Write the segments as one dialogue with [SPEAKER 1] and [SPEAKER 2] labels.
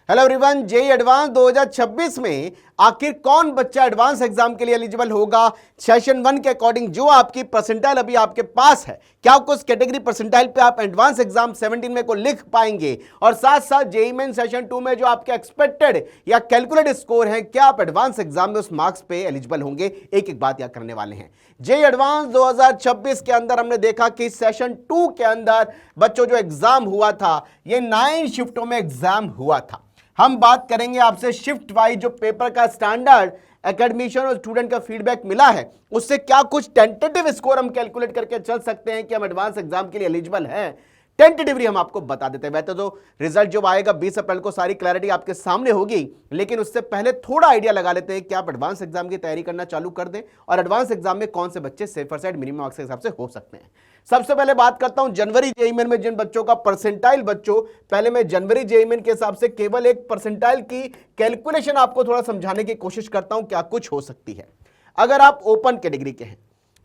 [SPEAKER 1] Hello everyone, JEE advance 2026 में आखिर कौन बच्चा एडवांस एग्जाम के लिए एलिजिबल होगा? सेशन 1 के अकॉर्डिंग जो आपकी परसेंटाइल अभी आपके पास है, क्या कुछ कैटेगरी परसेंटाइल पे आप एडवांस एग्जाम 17 में को लिख पाएंगे? और साथ साथ जेईई मेन सेशन 2 में जो आपके एक्सपेक्टेड या कैलकुलेटेड स्कोर है, क्या आप एडवांस एग्जाम में उस मार्क्स पे एलिजिबल होंगे? एक एक बात याद करने वाले हैं। जेईई एडवांस 2026 के अंदर हमने देखा कि सेशन 2 के अंदर बच्चों जो एग्जाम हुआ था, ये 9 शिफ्टों में एग्जाम हुआ था। हम बात करेंगे आपसे शिफ्ट वाइज जो पेपर का स्टैंडर्ड एकेडमिशियन और स्टूडेंट का फीडबैक मिला है, उससे क्या कुछ टेंटेटिव स्कोर हम कैलकुलेट करके चल सकते हैं कि हम एडवांस एग्जाम के लिए एलिजिबल हैं। टेंटेटिवली हम आपको बता देते हैं। वैसे तो रिजल्ट जो आएगा 20 अप्रैल को सारी क्लैरिटी आपके सामने होगी, लेकिन उससे पहले थोड़ा आइडिया लगा लेते हैं कि आप एडवांस एग्जाम की तैयारी करना चालू कर दें और एडवांस एग्जाम में कौन से बच्चे सेफर साइड मिनिमम मार्क्स के हिसाब से हो सकते हैं। सबसे पहले बात करता हूं जनवरी जेईई मेन में जिन बच्चों का परसेंटाइल बच्चों, पहले मैं जनवरी जेईई मेन के हिसाब से केवल एक परसेंटाइल की कैलकुलेशन आपको थोड़ा समझाने की कोशिश करता हूं क्या कुछ हो सकती है। अगर आप ओपन कैटेगरी के हैं,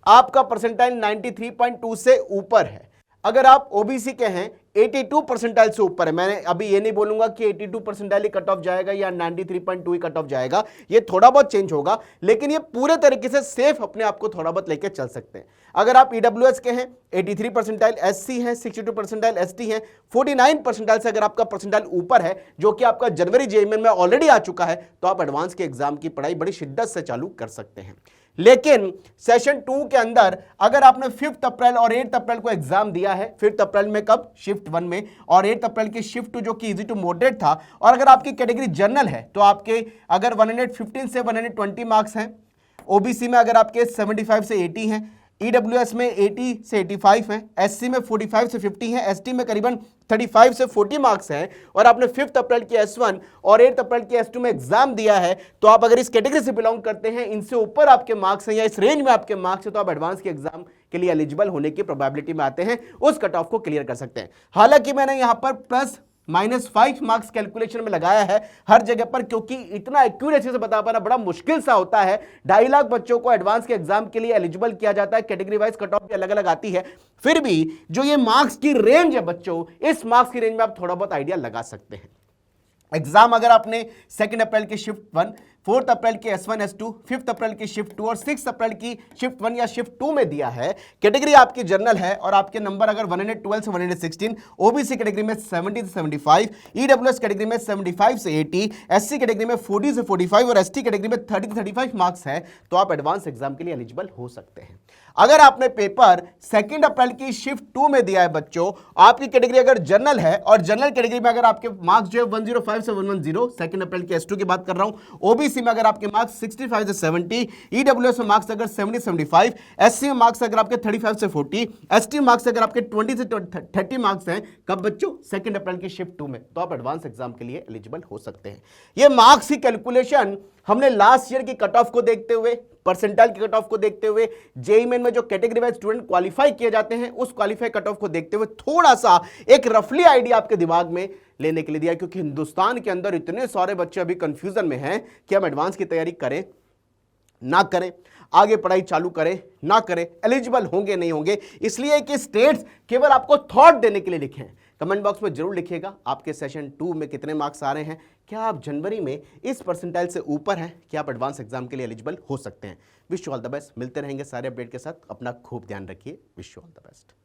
[SPEAKER 1] आपका परसेंटाइल 93.2 से ऊपर है। अगर आप ओबीसी के हैं, 82 परसेंटाइल से ऊपर है। मैंने अभी ये नहीं बोलूंगा कि 82 परसेंटाइल ही कट ऑफ जाएगा या 93.2 ही कट ऑफ जाएगा, ये थोड़ा बहुत चेंज होगा, लेकिन ये पूरे तरीके से सेफ अपने आप को थोड़ा बहुत लेके चल सकते हैं। अगर आप ईडब्ल्यूएस के हैं, 83 परसेंटाइल, एससी हैं 62 परसेंटाइल, एसटी हैं 49 परसेंटाइल से अगर आपका परसेंटाइल ऊपर है, जो कि आपका जनवरी जेईई में ऑलरेडी आ चुका है, तो आप एडवांस के एग्जाम की पढ़ाई बड़ी शिद्दत से चालू कर सकते हैं। लेकिन सेशन 2 के अंदर अगर आपने 5 अप्रैल और 8 अप्रैल को एग्जाम दिया है, 5 अप्रैल में कब? शिफ्ट 1 में, और 8 अप्रैल की शिफ्ट 2 जो कि इजी टू मॉडरेट था, और अगर आपकी कैटेगरी जनरल है तो आपके अगर 115 से 120 मार्क्स हैं, ओबीसी में अगर आपके 75 से 80 हैं, ईडब्ल्यूएस में 80 से 85 हैं, एससी में 45 से 50 हैं, एसटी में करीबन 35 से 40 मार्क्स हैं, और आपने 5 अप्रैल की S1 और 8 अप्रैल की S2 में एग्जाम दिया है, तो आप अगर इस कैटेगरी से बिलोंग करते हैं, इनसे ऊपर आपके मार्क्स हैं या इस रेंज में आपके मार्क्स हैं, तो आप एडवांस के एग्जाम के लिए एलिजिबल होने की प्रोबेबिलिटी में आते हैं, उस कट ऑफ को क्लियर कर सकते हैं। हालांकि मैंने यहां पर +-5 मार्क्स कैलकुलेशन में लगाया है हर जगह पर, क्योंकि इतना एक्यूरेसी से बता पाना बड़ा मुश्किल सा होता है। 2.5 लाख बच्चों को एडवांस के एग्जाम के लिए एलिजिबल किया जाता है, कैटेगरी वाइज कट ऑफ भी अलग अलग आती है, फिर भी जो ये मार्क्स की रेंज है बच्चों, इस मार्क्स की रेंज में आप थोड़ा बहुत आइडिया लगा सकते हैं। एग्जाम अगर आपने 2 अप्रैल की शिफ्ट 1, 4 अप्रैल की S1 S2, 5 अप्रैल की शिफ्ट 2 और 6 अप्रैल की शिफ्ट 1 या शिफ्ट 2 में दिया है, कैटेगरी आपकी जनरल है और आपके नंबर अगर 112 से 116, ओबीसी कैटेगरी में 70 से 75, ईडब्ल्यूएस कैटेगरी में 75 से 80, एससी कैटेगरी में 40 से 45 और एसटी कैटेगरी में 30 से 35 मार्क्स है, तो आप एडवांस एग्जाम के लिए एलिजिबल हो सकते हैं। अगर आपने पेपर 2 अप्रैल की शिफ्ट 2 में दिया है बच्चों, आपकी कैटेगरी अगर जनरल है और जनरल कैटेगरी में अगर आपके मार्क्स जो है 105 से 110, 2 अप्रैल की S2 की बात कर रहा हूं, ओबीसी में अगर आपके मार्क्स 65 से 70, ईडब्ल्यूएस में मार्क्स अगर 70 से 75, एससी में मार्क्स अगर आपके 35 से 40, एसटी मार्क्स अगर आपके 20 से 30 मार्क्स हैं, कब बच्चों? 2 अप्रैल की शिफ्ट 2 में, तो आप एडवांस एग्जाम के लिए एलिजिबल हो सकते हैं। ये मार्क्स की कैलकुलेशन हमने लास्ट ईयर की कट ऑफ को देखते हुए, परसेंटाइल की कट ऑफ को देखते हुए, जेईई मेन में जो कैटेगरी वाइज स्टूडेंट क्वालिफाई किए जाते हैं, उस क्वालिफाई कट ऑफ को देखते हुए थोड़ा सा एक रफली आइडिया आपके दिमाग में लेने के लिए दिया, क्योंकि हिंदुस्तान के अंदर इतने सारे बच्चे अभी कंफ्यूजन में हैं कि हम एडवांस की तैयारी करें ना करें, आगे पढ़ाई चालू करें ना करें, एलिजिबल होंगे नहीं होंगे। इसलिए कि स्टेट्स केवल आपको थॉट देने के लिए लिखे हैं। कमेंट बॉक्स में जरूर लिखिएगा आपके सेशन 2 में कितने मार्क्स आ रहे हैं, क्या आप जनवरी में इस परसेंटाइल से ऊपर हैं, क्या आप एडवांस एग्जाम के लिए एलिजिबल हो सकते हैं। Wish you all the best. मिलते रहेंगे सारे अपडेट के साथ, अपना खूब ध्यान रखिए। Wish you all the best.